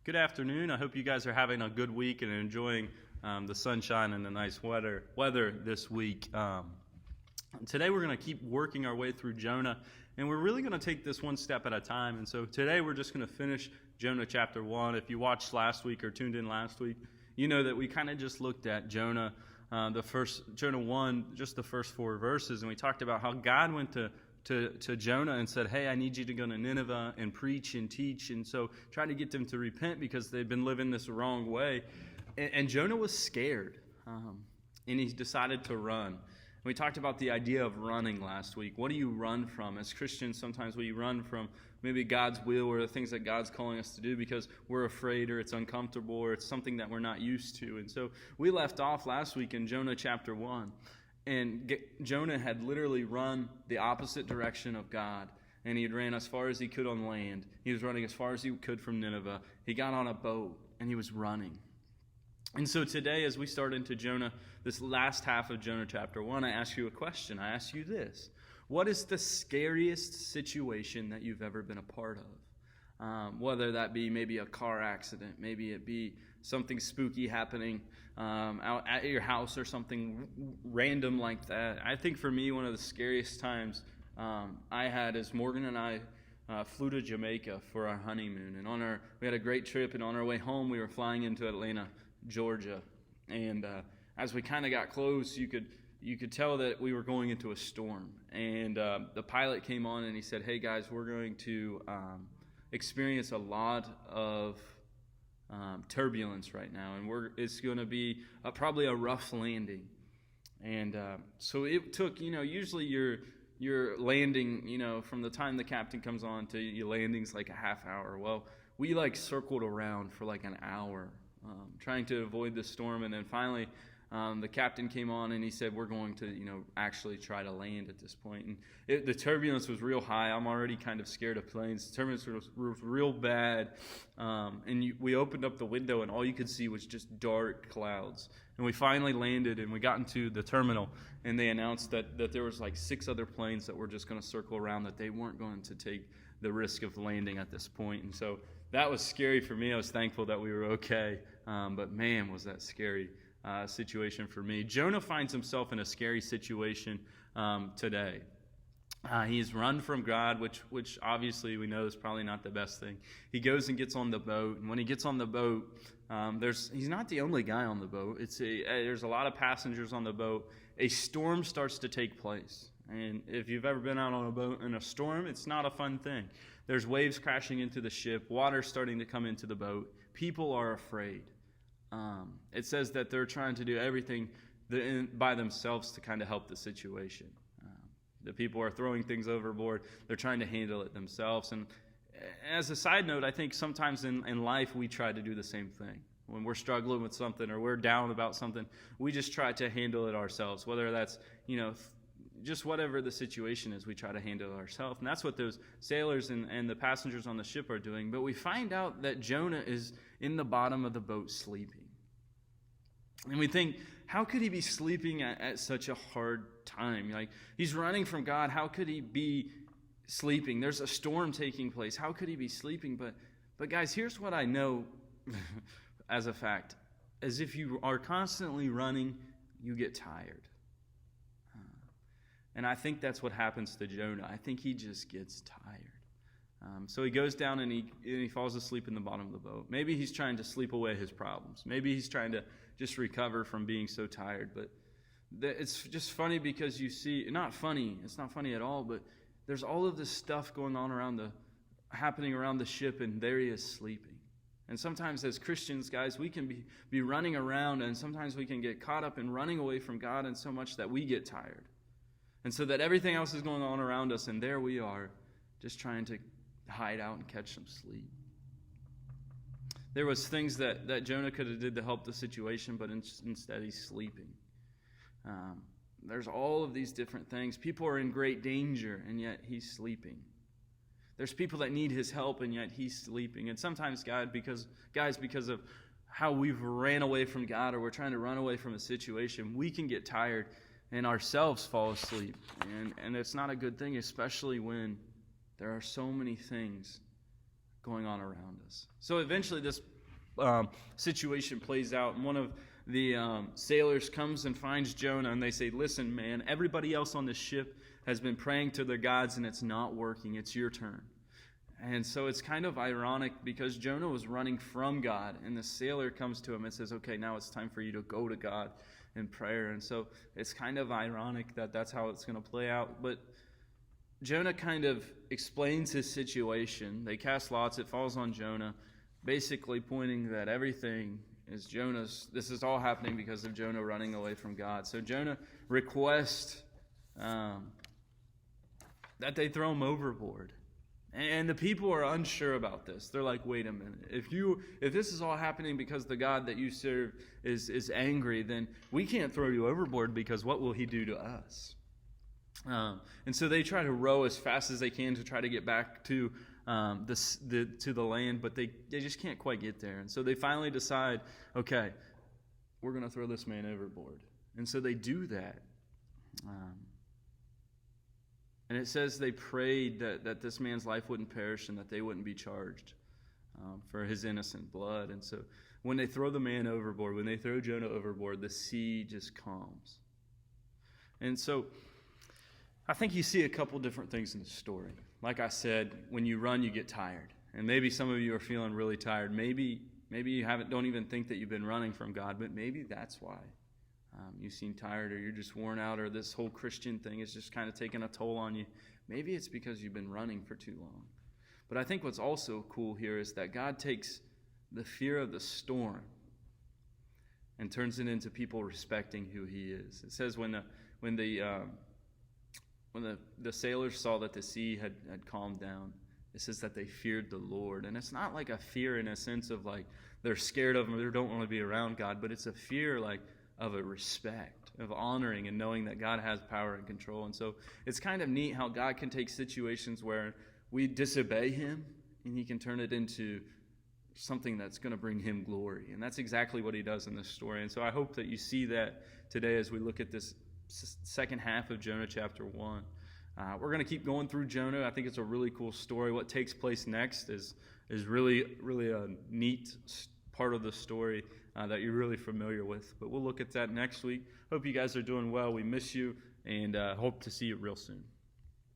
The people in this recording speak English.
Good afternoon. I hope you guys are having a good week and enjoying the sunshine and the nice weather this week. Today we're going to keep working our way through Jonah, and we're really going to take this one step at a time. And so today we're just going to finish Jonah chapter 1. If you watched last week or tuned in last week, you know that we kind of just looked at Jonah, Jonah 1, just the first 4 verses, and we talked about how God went to Jonah and said, hey, I need you to go to Nineveh and preach and teach. And so trying to get them to repent because they've been living this wrong way. And Jonah was scared, and he decided to run. And we talked about the idea of running last week. What do you run from? As Christians, sometimes we run from maybe God's will or the things that God's calling us to do because we're afraid or it's uncomfortable or it's something that we're not used to. And so we left off last week in Jonah chapter 1. And Jonah had literally run the opposite direction of God. And he had ran as far as he could on land. He was running as far as he could from Nineveh. He got on a boat, and he was running. And so today, as we start into Jonah, this last half of Jonah chapter 1, I ask you a question. I ask you this. What is the scariest situation that you've ever been a part of? Whether that be maybe a car accident, maybe it be something spooky happening out at your house or something random like that. I think for me, one of the scariest times I had is Morgan and I flew to Jamaica for our honeymoon. And we had a great trip, and on our way home, we were flying into Atlanta, Georgia. And as we kind of got close, you could tell that we were going into a storm. And the pilot came on and he said, hey guys, we're going to experience a lot of turbulence right now, and it's going to be probably a rough landing. And so it took, usually your landing, from the time the captain comes on to your landing's like a half hour. Well, we circled around for like an hour trying to avoid the storm, and then finally the captain came on and he said, we're going to, actually try to land at this point. And the turbulence was real high. I'm already kind of scared of planes. The turbulence was real bad. And we opened up the window and all you could see was just dark clouds. And we finally landed and we got into the terminal, and they announced that there was 6 other planes that were just going to circle around, that they weren't going to take the risk of landing at this point. And so that was scary for me. I was thankful that we were okay. But man, was that scary. Situation for me. Jonah finds himself in a scary situation today. He's run from God, which obviously we know is probably not the best thing. He goes and gets on the boat, and when he gets on the boat, he's not the only guy on the boat. There's a lot of passengers on the boat. A storm starts to take place, and if you've ever been out on a boat in a storm, it's not a fun thing. There's waves crashing into the ship, water starting to come into the boat. People are afraid. It says that they're trying to do everything by themselves to kind of help the situation. The people are throwing things overboard. They're trying to handle it themselves. And as a side note, I think sometimes in life we try to do the same thing. When we're struggling with something or we're down about something, we just try to handle it ourselves. Whether that's, just whatever the situation is, we try to handle it ourselves. And that's what those sailors and the passengers on the ship are doing. But we find out that Jonah is in the bottom of the boat sleeping. And we think, how could he be sleeping at such a hard time? He's running from God. How could he be sleeping? There's a storm taking place. How could he be sleeping? But guys, here's what I know as a fact. As if you are constantly running, you get tired. And I think that's what happens to Jonah. I think he just gets tired. So he goes down and he falls asleep in the bottom of the boat. Maybe he's trying to sleep away his problems. Maybe he's trying to just recover from being so tired. But it's just funny because you see, not funny, it's not funny at all, but there's all of this stuff going on happening around the ship, and there he is sleeping. And sometimes as Christians, guys, we can be running around, and sometimes we can get caught up in running away from God and so much that we get tired. And so that everything else is going on around us, and there we are, just trying to hide out and catch some sleep. There was things that Jonah could have did to help the situation, but instead he's sleeping. There's all of these different things. People are in great danger, and yet he's sleeping. There's people that need his help, and yet he's sleeping. And sometimes, because of how we've ran away from God, or we're trying to run away from a situation, we can get tired and ourselves fall asleep. And it's not a good thing, especially when there are so many things going on around us. So eventually this situation plays out. And one of the sailors comes and finds Jonah, and they say, listen, man, everybody else on the ship has been praying to their gods, and it's not working. It's your turn. And so it's kind of ironic because Jonah was running from God, and the sailor comes to him and says, okay, now it's time for you to go to God in prayer. And so it's kind of ironic that that's how it's going to play out. But Jonah kind of explains his situation. They cast lots. It falls on Jonah, basically pointing that everything is Jonah's. This is all happening because of Jonah running away from God. So Jonah requests that they throw him overboard. And the people are unsure about this. They're like, wait a minute. If this is all happening because the God that you serve is angry, then we can't throw you overboard because what will he do to us? And so they try to row as fast as they can to try to get back to the land, but they just can't quite get there. And so they finally decide, okay, we're going to throw this man overboard. And so they do that. And it says they prayed that this man's life wouldn't perish and that they wouldn't be charged for his innocent blood. And so when they throw the man overboard, when they throw Jonah overboard, the sea just calms. And so I think you see a couple different things in the story. Like I said, when you run, you get tired. And maybe some of you are feeling really tired. Maybe you don't even think that you've been running from God, but maybe that's why. You seem tired, or you're just worn out, or this whole Christian thing is just kind of taking a toll on you. Maybe it's because you've been running for too long. But I think what's also cool here is that God takes the fear of the storm and turns it into people respecting who he is. It says when the sailors saw that the sea had calmed down, it says that they feared the Lord. And it's not like a fear in a sense of like they're scared of him or they don't want to be around God, but it's a fear like of a respect, of honoring and knowing that God has power and control. And so it's kind of neat how God can take situations where we disobey him and he can turn it into something that's going to bring him glory. And that's exactly what he does in this story. And so I hope that you see that today as we look at this second half of Jonah chapter 1. We're going to keep going through Jonah. I think it's a really cool story. What takes place next is really, really a neat part of the story that you're really familiar with. But we'll look at that next week. Hope you guys are doing well. We miss you and hope to see you real soon.